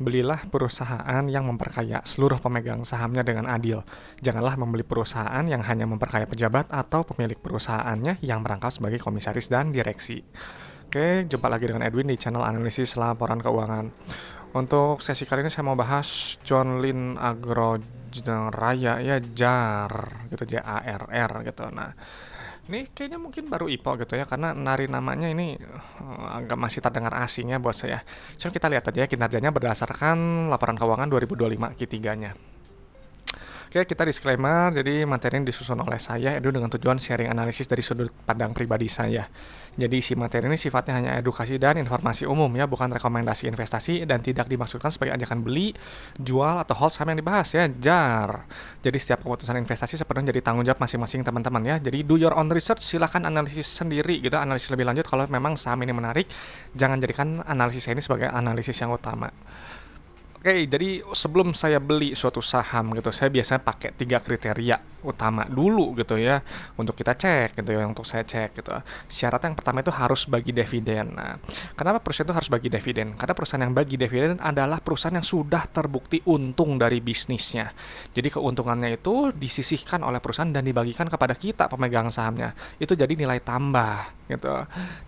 Belilah perusahaan yang memperkaya seluruh pemegang sahamnya dengan adil. Janganlah membeli perusahaan yang hanya memperkaya pejabat atau pemilik perusahaannya yang merangkap sebagai komisaris dan direksi. Oke, jumpa lagi dengan Edwin di channel analisis laporan keuangan. Untuk sesi kali ini saya mau bahas John Lynn Agro Raya ya, JAR gitu, JARR gitu. Nah, ini kayaknya mungkin baru IPO gitu ya, karena nari namanya ini agak masih terdengar asing ya buat saya. Coba kita lihat aja ya kinerjanya berdasarkan laporan keuangan 2025 Q3-nya. Oke, kita disclaimer, jadi materi ini disusun oleh saya, Edu, dengan tujuan sharing analisis dari sudut pandang pribadi saya. Jadi si materi ini sifatnya hanya edukasi dan informasi umum ya, bukan rekomendasi investasi dan tidak dimaksudkan sebagai ajakan beli, jual, atau hold saham yang dibahas ya, JAR. Jadi setiap keputusan investasi sepenuhnya jadi tanggung jawab masing-masing teman-teman ya. Jadi do your own research, silahkan analisis sendiri gitu, analisis lebih lanjut kalau memang saham ini menarik. Jangan jadikan analisis ini sebagai analisis yang utama. Oke, jadi sebelum saya beli suatu saham gitu, saya biasanya pakai 3 kriteria utama dulu gitu ya, untuk kita cek gitu ya, untuk saya cek gitu. Syarat yang pertama itu harus bagi dividen. Nah, kenapa perusahaan itu harus bagi dividen? Karena perusahaan yang bagi dividen adalah perusahaan yang sudah terbukti untung dari bisnisnya. Jadi keuntungannya itu disisihkan oleh perusahaan dan dibagikan kepada kita pemegang sahamnya. Itu jadi nilai tambah gitu.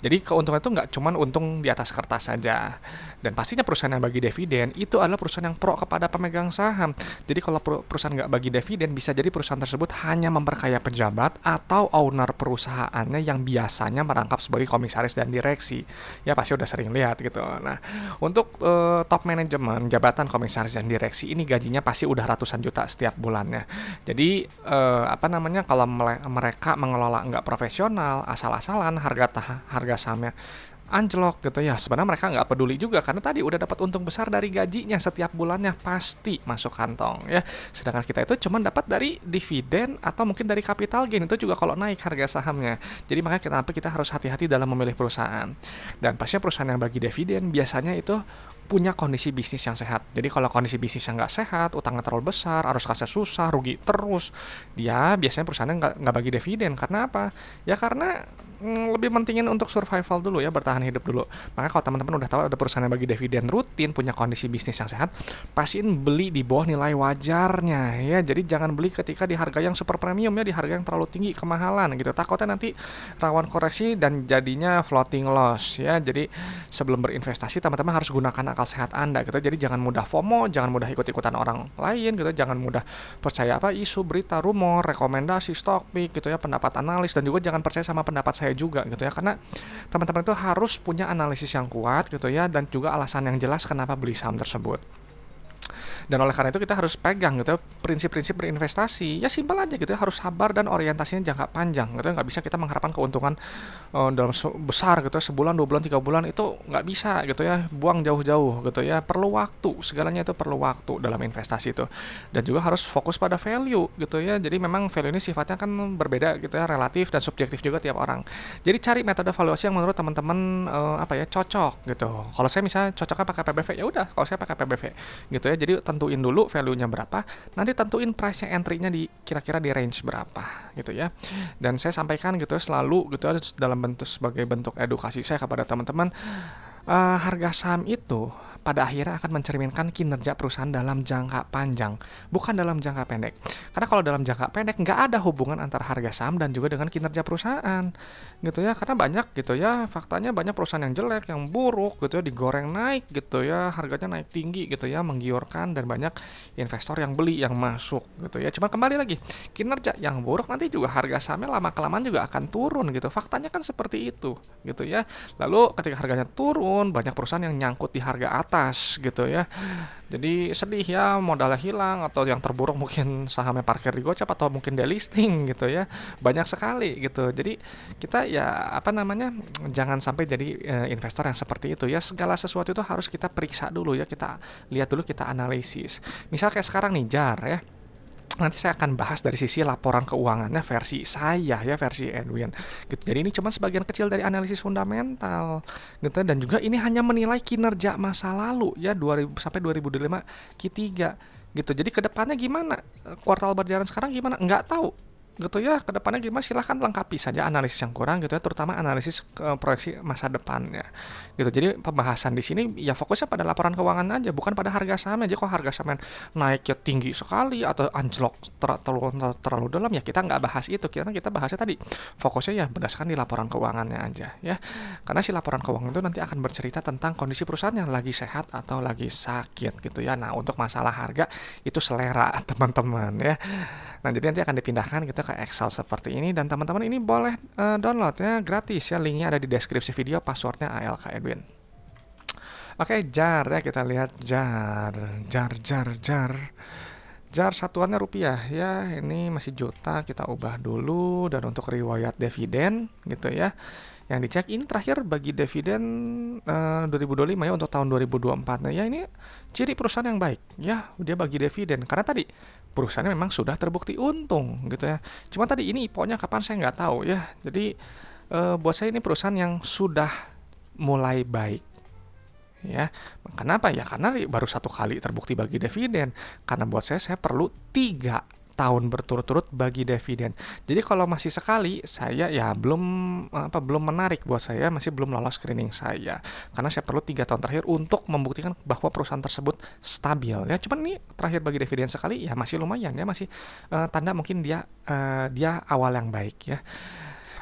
Jadi keuntungan itu nggak cuma untung di atas kertas saja. Dan pastinya perusahaan yang bagi dividen itu adalah perusahaan yang pro kepada pemegang saham. Jadi kalau perusahaan nggak bagi dividen, bisa jadi perusahaan tersebut hanya memperkaya pejabat atau owner perusahaannya yang biasanya merangkap sebagai komisaris dan direksi. Ya pasti udah sering lihat gitu. Nah, untuk top manajemen, jabatan komisaris dan direksi ini gajinya pasti udah ratusan juta setiap bulannya. Jadi kalau mereka mengelola nggak profesional, asal-asalan, harga sahamnya anjlok gitu ya, sebenarnya mereka nggak peduli juga karena tadi udah dapat untung besar dari gajinya setiap bulannya, pasti masuk kantong ya. Sedangkan kita itu cuma dapat dari dividen atau mungkin dari capital gain, itu juga kalau naik harga sahamnya. Jadi makanya kenapa kita harus hati-hati dalam memilih perusahaan. Dan pastinya perusahaan yang bagi dividen biasanya itu punya kondisi bisnis yang sehat. Jadi kalau kondisi bisnis yang nggak sehat, utangnya terlalu besar, arus kasnya susah, rugi terus, dia biasanya perusahaannya nggak bagi dividen. Karena apa? Ya karena lebih pentingin untuk survival dulu ya, bertahan hidup dulu. Maka kalau teman-teman udah tahu ada perusahaan yang bagi dividen rutin, punya kondisi bisnis yang sehat, pastiin beli di bawah nilai wajarnya ya. Jadi jangan beli ketika di harga yang super premium ya, di harga yang terlalu tinggi, kemahalan gitu. Takutnya nanti rawan koreksi dan jadinya floating loss ya. Jadi sebelum berinvestasi teman-teman harus gunakan akal sehat Anda gitu. Jadi jangan mudah FOMO, jangan mudah ikut-ikutan orang lain gitu, jangan mudah percaya isu, berita, rumor, rekomendasi, stock pick gitu ya, pendapat analis, dan juga jangan percaya sama pendapat saya juga gitu ya, karena teman-teman itu harus punya analisis yang kuat gitu ya, dan juga alasan yang jelas kenapa beli saham tersebut. Dan oleh karena itu kita harus pegang gitu prinsip-prinsip berinvestasi. Ya simpel aja gitu ya, harus sabar dan orientasinya jangka panjang gitu ya. Nggak bisa kita mengharapkan keuntungan besar gitu ya, sebulan, 2 bulan, 3 bulan, itu nggak bisa gitu ya. Buang jauh-jauh gitu ya. Perlu waktu, segalanya itu perlu waktu dalam investasi itu. Dan juga harus fokus pada value gitu ya. Jadi memang value ini sifatnya kan berbeda gitu ya, relatif dan subjektif juga tiap orang. Jadi cari metode valuasi yang menurut teman-teman cocok gitu. Kalau saya misalnya cocoknya pakai PBV, ya udah, kalau saya pakai PBV gitu ya. Jadi tentuin dulu value-nya berapa, nanti tentuin price entry-nya di kira-kira di range berapa gitu ya. Dan saya sampaikan gitu selalu gitu dalam bentuk sebagai bentuk edukasi saya kepada teman-teman, harga saham itu pada akhirnya akan mencerminkan kinerja perusahaan dalam jangka panjang, bukan dalam jangka pendek. Karena kalau dalam jangka pendek nggak ada hubungan antara harga saham dan juga dengan kinerja perusahaan, gitu ya. Karena banyak gitu ya, faktanya banyak perusahaan yang jelek, yang buruk gitu ya, digoreng naik gitu ya, harganya naik tinggi gitu ya, menggiurkan, dan banyak investor yang beli, yang masuk gitu ya. Cuma kembali lagi, kinerja yang buruk nanti juga harga sahamnya lama-kelamaan juga akan turun gitu. Faktanya kan seperti itu gitu ya. Lalu ketika harganya turun, banyak perusahaan yang nyangkut di harga atas gitu ya. Jadi sedih ya, modalnya hilang, atau yang terburuk mungkin sahamnya parkir di gocap atau mungkin delisting gitu ya. Banyak sekali gitu. Jadi kita ya jangan sampai jadi investor yang seperti itu ya. Segala sesuatu itu harus kita periksa dulu ya, kita lihat dulu, kita analisis. Misal kayak sekarang nih JAR ya. Nanti saya akan bahas dari sisi laporan keuangannya versi saya ya, versi Edwin gitu. Jadi ini cuma sebagian kecil dari analisis fundamental gitu, dan juga ini hanya menilai kinerja masa lalu ya, 2000 sampai 2025 Q3 gitu. Jadi kedepannya gimana, kuartal berjalan sekarang gimana, nggak tahu gitu ya, kedepannya gimana, silahkan lengkapi saja analisis yang kurang gitu ya, terutama analisis proyeksi masa depannya gitu. Jadi pembahasan di sini ya fokusnya pada laporan keuangan aja, bukan pada harga saham aja. Kok harga saham naiknya tinggi sekali atau anjlok terlalu dalam, ya kita nggak bahas itu. Kita bahasnya tadi fokusnya ya berdasarkan di laporan keuangannya aja ya, karena si laporan keuangan itu nanti akan bercerita tentang kondisi perusahaan yang lagi sehat atau lagi sakit gitu ya. Nah, untuk masalah harga itu selera teman-teman ya. Nah, jadi nanti akan dipindahkan gitu ke Excel seperti ini, dan teman-teman ini boleh downloadnya gratis ya, linknya ada di deskripsi video, passwordnya ALK Edwin. Oke, jar ya, kita lihat jar satuannya rupiah ya, ini masih juta, kita ubah dulu. Dan untuk riwayat dividen gitu ya, yang dicek ini terakhir bagi dividen 2025 ya, untuk tahun 2024. Nah ya, ini ciri perusahaan yang baik ya, dia bagi dividen karena tadi perusahaannya memang sudah terbukti untung gitu ya. Cuma tadi ini IPO-nya kapan saya nggak tahu ya. Jadi buat saya ini perusahaan yang sudah mulai baik ya. Kenapa ya? Karena baru satu kali terbukti bagi dividen. Karena buat saya perlu 3 tahun berturut-turut bagi dividen. Jadi kalau masih sekali, saya ya belum menarik buat saya, masih belum lolos screening saya. Karena saya perlu 3 tahun terakhir untuk membuktikan bahwa perusahaan tersebut stabil ya. Cuman ini terakhir bagi dividen sekali ya, masih lumayan ya, masih tanda mungkin dia awal yang baik ya.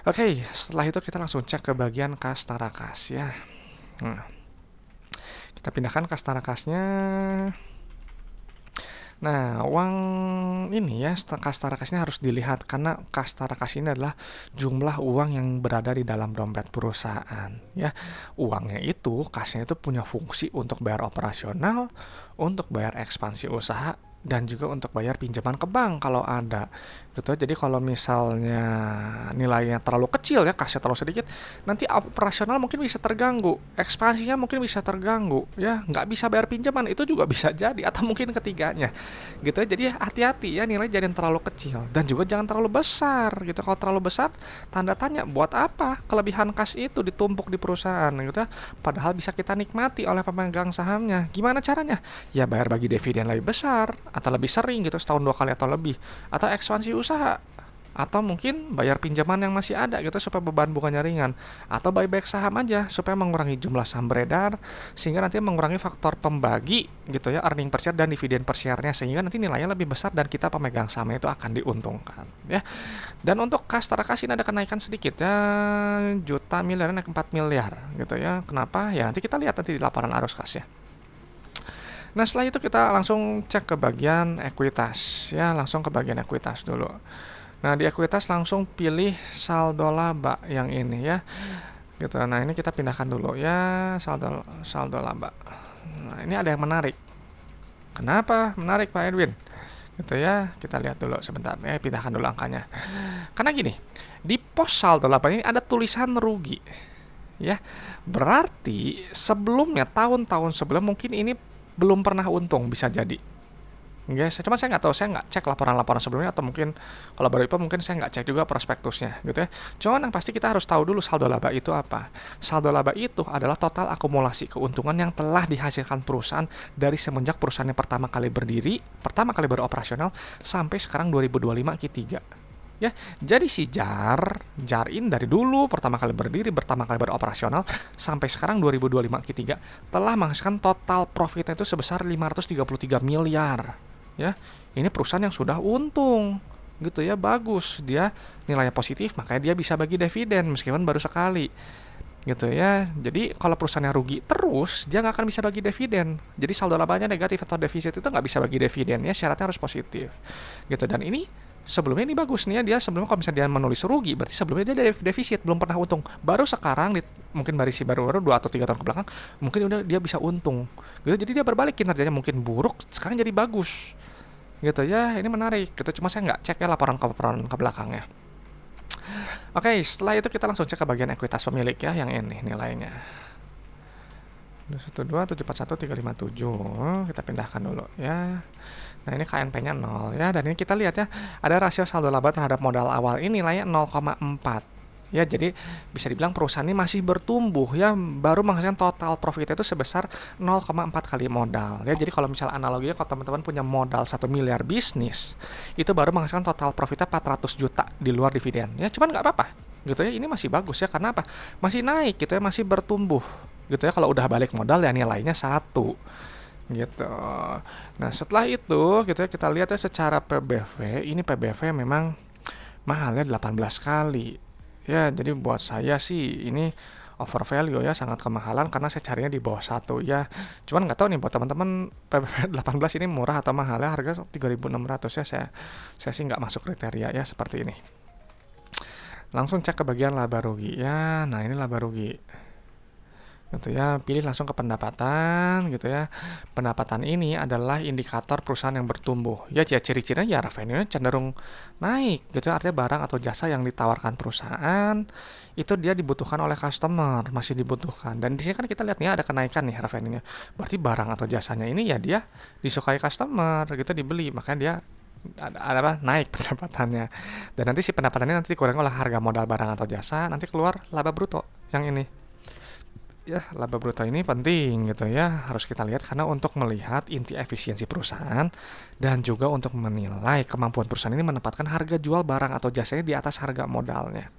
Oke, setelah itu kita langsung cek ke bagian kas tarakas ya. Kita pindahkan kas tarakasnya. Nah, uang ini ya, kas tarakas ini harus dilihat karena kas tarakas ini adalah jumlah uang yang berada di dalam dompet perusahaan ya. Uangnya itu, kasnya itu punya fungsi untuk bayar operasional, untuk bayar ekspansi usaha, dan juga untuk bayar pinjaman ke bank kalau ada gitu. Jadi kalau misalnya nilainya terlalu kecil ya, kasnya terlalu sedikit, nanti operasional mungkin bisa terganggu, ekspansinya mungkin bisa terganggu ya, nggak bisa bayar pinjaman, itu juga bisa jadi, atau mungkin ketiganya gitu ya. Jadi hati-hati ya, nilai jangan terlalu kecil dan juga jangan terlalu besar gitu. Kalau terlalu besar, tanda tanya, buat apa kelebihan kas itu ditumpuk di perusahaan gitu ya, padahal bisa kita nikmati oleh pemegang sahamnya. Gimana caranya? Ya bayar bagi dividen lebih besar atau lebih sering gitu, setahun 2 kali atau lebih, atau ekspansi usaha, atau mungkin bayar pinjaman yang masih ada gitu supaya beban bunganya ringan, atau buyback saham aja supaya mengurangi jumlah saham beredar, sehingga nanti mengurangi faktor pembagi gitu ya, earning per share dan dividen per share-nya, sehingga nanti nilainya lebih besar dan kita pemegang sahamnya itu akan diuntungkan ya. Dan untuk kas tarakas ini ada kenaikan sedikit ya, juta miliar naik 4 miliar gitu ya. Kenapa? Ya nanti kita lihat nanti di laporan arus kas ya. Nah, setelah itu kita langsung cek ke bagian ekuitas ya, langsung ke bagian ekuitas dulu. Nah, di ekuitas langsung pilih saldo laba yang ini ya gitu. Nah, ini kita pindahkan dulu ya, saldo laba. Nah, ini ada yang menarik. Kenapa menarik, Pak Edwin? Gitu ya, kita lihat dulu sebentar ya, pindahkan dulu angkanya. Karena gini, di pos saldo laba ini ada tulisan rugi ya, berarti sebelumnya, tahun-tahun sebelum mungkin ini belum pernah untung, bisa jadi. Guys, cuma saya nggak tahu, saya nggak cek laporan-laporan sebelumnya, atau mungkin kalau baru IPO mungkin saya nggak cek juga prospektusnya gitu ya. Cuman yang pasti kita harus tahu dulu saldo laba itu apa. Saldo laba itu adalah total akumulasi keuntungan yang telah dihasilkan perusahaan dari semenjak perusahaannya pertama kali berdiri, pertama kali beroperasional, sampai sekarang 2025 Q3. Ya, jadi si Jarin dari dulu pertama kali berdiri, pertama kali beroperasional sampai sekarang 2025 Q3 telah menghasilkan total profitnya itu sebesar 533 miliar. Ya, ini perusahaan yang sudah untung gitu ya, bagus, dia nilainya positif, makanya dia bisa bagi dividen meskipun baru sekali gitu ya. Jadi kalau perusahaannya rugi terus, dia nggak akan bisa bagi dividen. Jadi saldo labanya negatif atau defisit itu nggak bisa bagi dividen ya, syaratnya harus positif gitu. Dan ini sebelumnya ini bagus nih ya, dia sebelumnya kalau misalnya dia menulis rugi, berarti sebelumnya dia defisit, belum pernah untung. Baru sekarang mungkin baru 2 atau 3 tahun ke belakang, mungkin udah dia bisa untung gitu. Jadi dia berbalik, kinerjanya mungkin buruk, sekarang jadi bagus gitu ya. Ini menarik gitu, cuma saya nggak cek ya laporan ke belakangnya. Oke, setelah itu kita langsung cek ke bagian ekuitas pemilik ya, yang ini nilainya 212.741.357. Kita pindahkan dulu ya. Nah, ini KNP-nya 0 ya, dan ini kita lihat ya, ada rasio saldo laba terhadap modal awal ini nilainya 0,4 Ya, jadi bisa dibilang perusahaan ini masih bertumbuh ya, baru menghasilkan total profit itu sebesar 0,4 kali modal. Ya, jadi kalau misal analoginya kalau teman-teman punya modal 1 miliar bisnis, itu baru menghasilkan total profitnya 400 juta di luar dividen. Ya, cuman nggak apa-apa gitu ya, ini masih bagus ya, karena apa? Masih naik gitu ya, masih bertumbuh gitu ya. Kalau udah balik modal ya nilainya satu gitu. Nah, setelah itu gitu ya, kita lihat ya secara PBV, ini PBV memang mahalnya 18 kali. Ya, jadi buat saya sih ini over value ya, sangat kemahalan karena saya carinya di bawah satu ya. Cuman nggak tahu nih buat teman-teman PBV 18 ini murah atau mahal ya, harga 3.600 ya, saya sih nggak masuk kriteria ya seperti ini. Langsung cek ke bagian laba rugi ya. Nah, ini laba rugi gitu ya, pilih langsung ke pendapatan gitu ya. Pendapatan ini adalah indikator perusahaan yang bertumbuh ya, ciri-cirinya ya revenue-nya cenderung naik gitu ya, artinya barang atau jasa yang ditawarkan perusahaan itu dia dibutuhkan oleh customer, masih dibutuhkan. Dan di sini kan kita lihat nih ada kenaikan nih revenue-nya, berarti barang atau jasanya ini ya dia disukai customer gitu, dibeli, makanya dia ada apa, naik pendapatannya. Dan nanti si pendapatannya nanti dikurangi oleh harga modal barang atau jasa, nanti keluar laba bruto yang ini ya. Laba bruto ini penting gitu ya, harus kita lihat karena untuk melihat inti efisiensi perusahaan dan juga untuk menilai kemampuan perusahaan ini menempatkan harga jual barang atau jasanya di atas harga modalnya.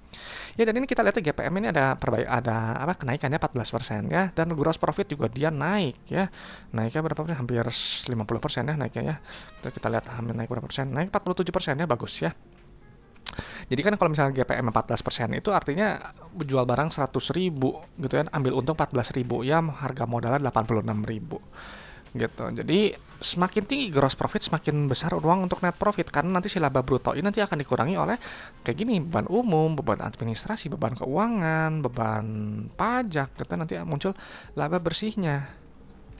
Ya, dan ini kita lihat GPM ini ada apa, kenaikannya 14% ya, dan gross profit juga dia naik ya. Naiknya berapa persen? Hampir 50% ya naiknya ya. Kita lihat hampir naik berapa persen? Naik 47% ya, bagus ya. Jadi kan kalau misalnya GPM 14% itu artinya jual barang 100.000 gitu ya, ambil untung 14.000 ya, harga modalnya 86.000 gitu. Jadi semakin tinggi gross profit semakin besar ruang untuk net profit, karena nanti si laba bruto ini nanti akan dikurangi oleh kayak gini, beban umum, beban administrasi, beban keuangan, beban pajak gitu, nanti muncul laba bersihnya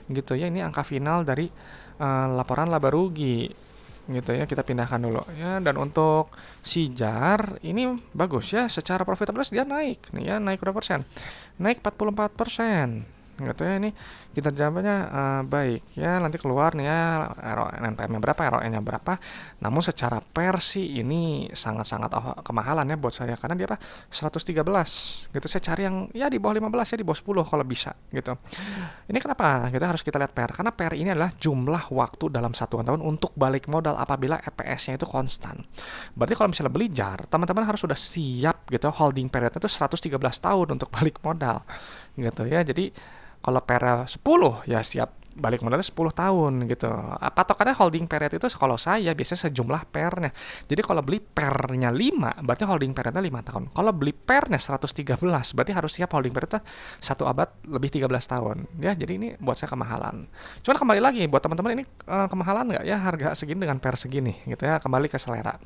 gitu ya. Ini angka final dari laporan laba rugi gitu ya. Kita pindahkan dulu ya. Dan untuk si JAR ini bagus ya, secara profitabilitas dia naik nih ya, naik berapa persen? Naik 44% gitu ya. Ini kinerjanya baik ya, nanti keluar nih ya NPM-nya berapa, ROE-nya berapa. Namun secara persi ini sangat-sangat kemahalan ya buat saya, karena dia apa, 113 gitu. Saya cari yang ya di bawah 15 ya, di bawah 10 kalau bisa gitu. Ini kenapa kita harus kita lihat PR? Karena PR ini adalah jumlah waktu dalam satuan tahun untuk balik modal apabila EPS-nya itu konstan. Berarti kalau misalnya beli JAR, teman-teman harus sudah siap gitu, holding period itu 113 tahun untuk balik modal gitu ya. Jadi kalau PR 10 ya siap balik modalnya 10 tahun gitu. Patokannya holding period itu kalau saya biasanya sejumlah PR-nya. Jadi kalau beli PR-nya 5, berarti holding period-nya 5 tahun. Kalau beli PR-nya 113, berarti harus siap holding period-nya 1 abad lebih 13 tahun. Ya, jadi ini buat saya kemahalan. Cuman kembali lagi buat teman-teman, ini kemahalan nggak ya harga segini dengan PR segini gitu ya, kembali ke selera.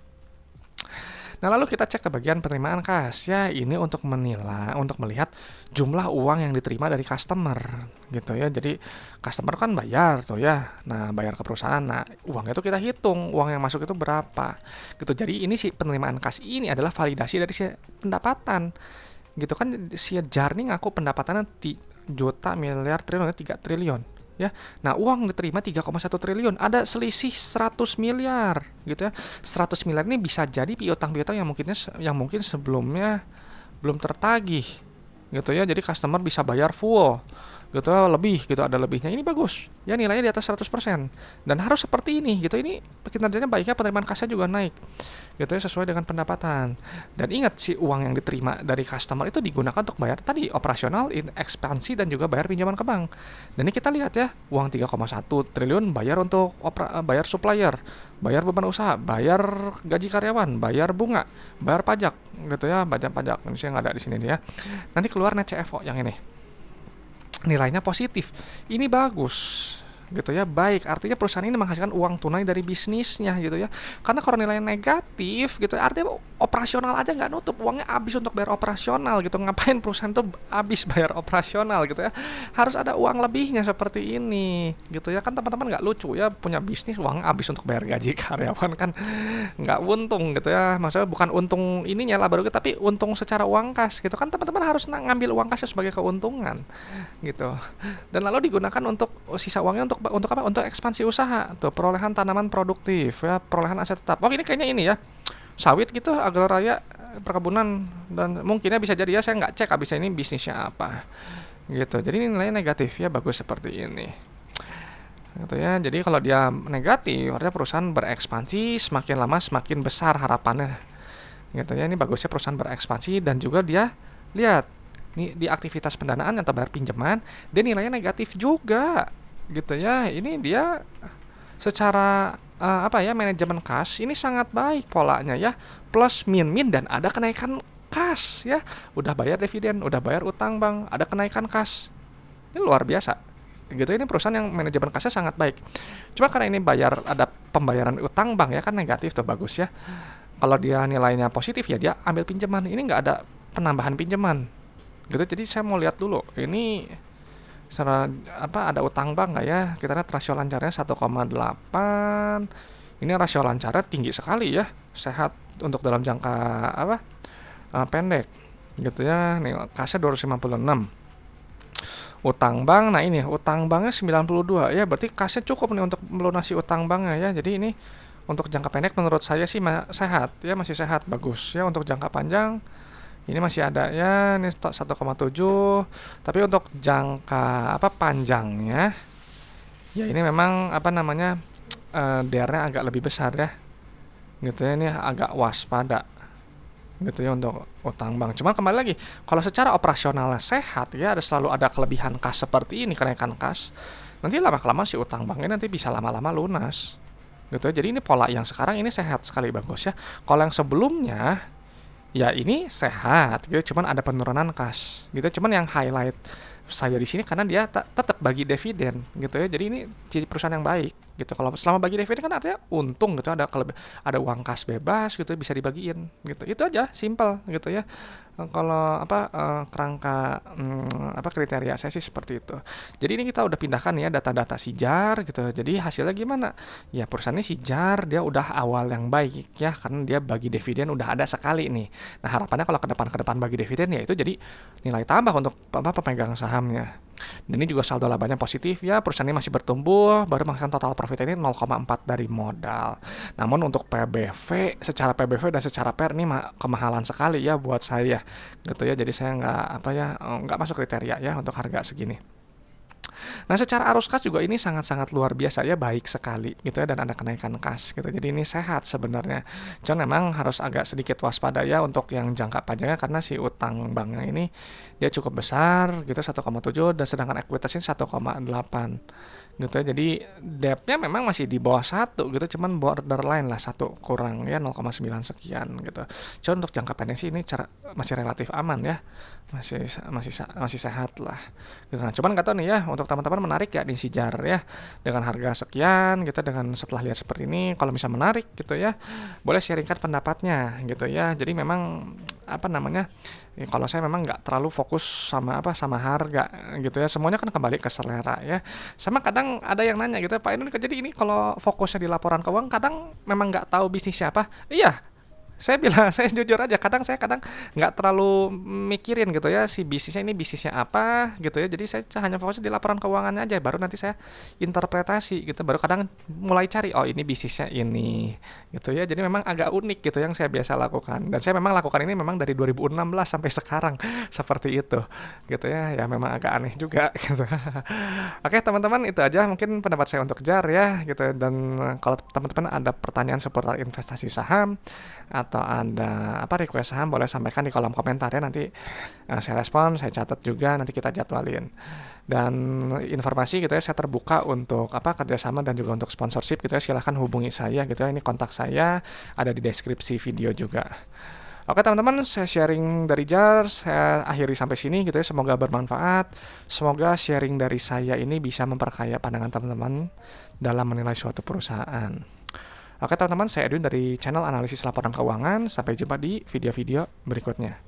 Nah, lalu kita cek ke bagian penerimaan kas ya, ini untuk menilai, untuk melihat jumlah uang yang diterima dari customer gitu ya. Jadi customer kan bayar tuh ya, nah bayar ke perusahaan, nah uangnya itu kita hitung uang yang masuk itu berapa gitu. Jadi ini si penerimaan kas ini adalah validasi dari si pendapatan gitu kan. Si JAR ini ngaku pendapatannya juta, miliar, triliun, 3 triliun ya. Nah, uang diterima 3,1 triliun. Ada selisih 100 miliar gitu ya. 100 miliar ini bisa jadi piutang-piutang yang mungkin sebelumnya belum tertagih gitu ya. Jadi customer bisa bayar full gitu, lebih gitu, ada lebihnya. Ini bagus ya, nilainya di atas 100%, dan harus seperti ini gitu. Ini kinerjanya baiknya, penerimaan kasnya juga naik gitu ya, sesuai dengan pendapatan. Dan ingat, si uang yang diterima dari customer itu digunakan untuk bayar tadi operasional, ekspansi, dan juga bayar pinjaman ke bank. Dan ini kita lihat ya, uang 3,1 triliun bayar untuk bayar supplier, bayar beban usaha, bayar gaji karyawan, bayar bunga, bayar pajak gitu ya, pajak ini yang ada di sini nih ya. Nanti keluar net CFO yang ini, nilainya positif. Ini bagus gitu ya, baik, artinya perusahaan ini menghasilkan uang tunai dari bisnisnya gitu ya. Karena kalau nilainya negatif gitu, artinya operasional aja nggak nutup, uangnya habis untuk bayar operasional gitu. Ngapain perusahaan tuh habis bayar operasional gitu ya, harus ada uang lebihnya seperti ini gitu ya. Kan teman-teman nggak lucu ya, punya bisnis uang habis untuk bayar gaji karyawan, kan nggak untung gitu ya. Maksudnya bukan untung ininya lah baru, tapi untung secara uang kas gitu kan. Teman-teman harus ngambil uang kasnya sebagai keuntungan gitu. Dan lalu digunakan untuk sisa uangnya untuk apa? Untuk ekspansi usaha, tuh perolehan tanaman produktif ya, perolehan aset tetap. Oh, ini kayaknya ini ya, sawit gitu, Agroraya perkebunan, dan mungkinnya bisa jadi ya saya nggak cek abisnya ini bisnisnya apa gitu. Jadi ini nilainya negatif ya, bagus seperti ini gitu ya. Jadi kalau dia negatif artinya perusahaan berekspansi, semakin lama semakin besar harapannya gitu ya. Ini bagusnya perusahaan berekspansi, dan juga dia lihat nih di aktivitas pendanaan atau bayar pinjaman dia nilainya negatif juga gitu ya. Ini dia secara apa ya, manajemen kas ini sangat baik polanya ya, plus min min dan ada kenaikan kas ya, udah bayar dividen, udah bayar utang bank, ada kenaikan kas, ini luar biasa gitu. Ini perusahaan yang manajemen kasnya sangat baik. Cuma karena ini bayar, ada pembayaran utang bank ya kan negatif tuh, bagus ya. Kalau dia nilainya positif ya dia ambil pinjaman, ini nggak ada penambahan pinjaman gitu. Jadi saya mau lihat dulu ini secara apa, ada utang bank nggak ya. Kita lihat rasio lancarnya 1,8. Ini rasio lancarnya tinggi sekali ya, sehat untuk dalam jangka apa pendek gitu ya. Nih kasnya 256. Utang bank, nah ini utang banknya 92 ya, berarti kasnya cukup nih untuk melunasi utang banknya ya. Jadi ini untuk jangka pendek menurut saya sih sehat ya, masih sehat, bagus ya. Untuk jangka panjang ini masih ada ya, ini 1,7. Tapi untuk jangka apa panjangnya ya ini memang apa namanya DR-nya agak lebih besar ya gitu ya. Ini agak waspada gitu ya untuk utang bank. Cuma kembali lagi, kalau secara operasionalnya sehat ya, selalu ada kelebihan kas seperti ini, kenaikan kas, nanti lama-lama si utang banknya nanti bisa lama-lama lunas gitu ya. Jadi ini pola yang sekarang ini sehat sekali, bagus ya. Kalau yang sebelumnya ya ini sehat gitu, cuman ada penurunan kas gitu. Cuman yang highlight saya di sini karena dia tetap bagi dividen gitu ya. Jadi ini jadi perusahaan yang baik gitu. Kalau selama bagi dividen kan artinya untung gitu, ada uang kas bebas gitu bisa dibagiin gitu. Itu aja, simple gitu ya. Kalau apa kerangka apa kriteria saya sih seperti itu. Jadi ini kita udah pindahkan ya data-data Sijar gitu. Jadi hasilnya gimana? Ya perusahaannya Sijar dia udah awal yang baik ya, karena dia bagi dividen udah ada sekali nih. Nah harapannya kalau ke depan bagi dividen ya itu jadi nilai tambah untuk apa pemegang sahamnya. Dan ini juga saldo labanya positif ya, perusahaan ini masih bertumbuh, baru menghasilkan total profit ini 0,4 dari modal. Namun untuk PBV, secara PBV dan secara PER ini kemahalan sekali ya buat saya gitu ya. Jadi saya nggak masuk kriteria ya untuk harga segini. Nah secara arus kas juga ini sangat-sangat luar biasa ya, baik sekali gitu ya, dan ada kenaikan kas gitu. Jadi ini sehat sebenarnya. Cuman memang harus agak sedikit waspada ya untuk yang jangka panjangnya, karena si utang banknya ini dia cukup besar gitu 1,7, dan sedangkan ekuitasnya 1,8 gitu ya. Jadi debt-nya memang masih di bawah 1 gitu, cuman borderline lah 1 kurang ya 0,9 sekian gitu. Cuman untuk jangka pendek sih ini masih relatif aman ya. Masih sehat lah gitu. Nah cuman nggak tahu nih ya, untuk teman-teman menarik ya di Sijar ya dengan harga sekian gitu. Dengan setelah lihat seperti ini, kalau bisa menarik gitu ya, boleh sharingkan pendapatnya gitu ya. Jadi memang apa namanya ya, kalau saya memang nggak terlalu fokus sama harga gitu ya, semuanya kan kembali ke selera ya. Sama kadang ada yang nanya gitu, Pak Inun, jadi ini kalau fokusnya di laporan keuangan kadang memang nggak tahu bisnisnya apa. Iya, saya bilang, saya jujur aja, saya kadang nggak terlalu mikirin gitu ya si bisnisnya ini bisnisnya apa gitu ya. Jadi saya hanya fokus di laporan keuangannya aja, baru nanti saya interpretasi gitu, baru kadang mulai cari oh ini bisnisnya ini gitu ya. Jadi memang agak unik gitu yang saya biasa lakukan, dan saya memang lakukan ini memang dari 2016 sampai sekarang seperti itu gitu ya. Ya memang agak aneh juga gitu. Oke teman-teman, itu aja mungkin pendapat saya untuk Jar ya gitu. Dan kalau teman-teman ada pertanyaan seputar investasi saham atau ada request saham, boleh sampaikan di kolom komentar ya, nanti saya respon, saya catat juga, nanti kita jadwalin. Dan informasi gitu ya, saya terbuka untuk kerjasama dan juga untuk sponsorship gitu ya, silahkan hubungi saya gitu ya. Ini kontak saya ada di deskripsi video juga. Oke teman-teman, saya sharing dari Jar, saya akhiri sampai sini gitu ya. Semoga bermanfaat, semoga sharing dari saya ini bisa memperkaya pandangan teman-teman dalam menilai suatu perusahaan. Oke teman-teman, saya Edwin dari channel Analisis Laporan Keuangan. Sampai jumpa di video-video berikutnya.